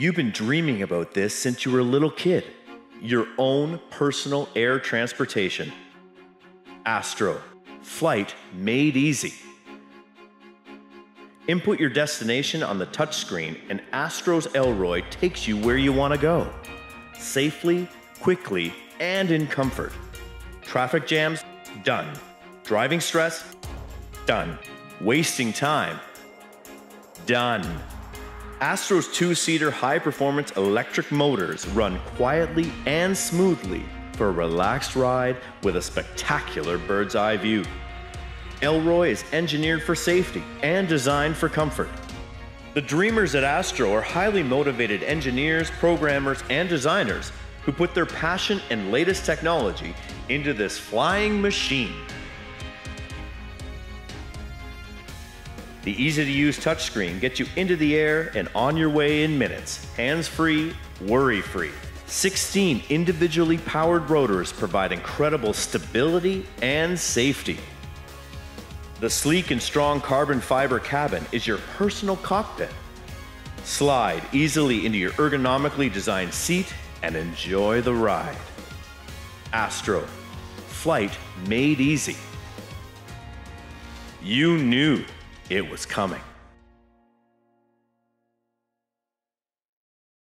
You've been dreaming about this since you were a little kid. Your own personal air transportation. Astro. Flight made easy. Input your destination on the touchscreen and Astro's Elroy takes you where you want to go. Safely, quickly, and in comfort. Traffic jams? Done. Driving stress? Done. Wasting time? Done. Astro's two-seater high-performance electric motors run quietly and smoothly for a relaxed ride with a spectacular bird's-eye view. Elroy is engineered for safety and designed for comfort. The dreamers at Astro are highly motivated engineers, programmers, and designers who put their passion and latest technology into this flying machine. The easy-to-use touchscreen gets you into the air and on your way in minutes, hands-free, worry-free. 16 individually powered rotors provide incredible stability and safety. The sleek and strong carbon fiber cabin is your personal cockpit. Slide easily into your ergonomically designed seat and enjoy the ride. Astro. Flight made easy. You knew it was coming.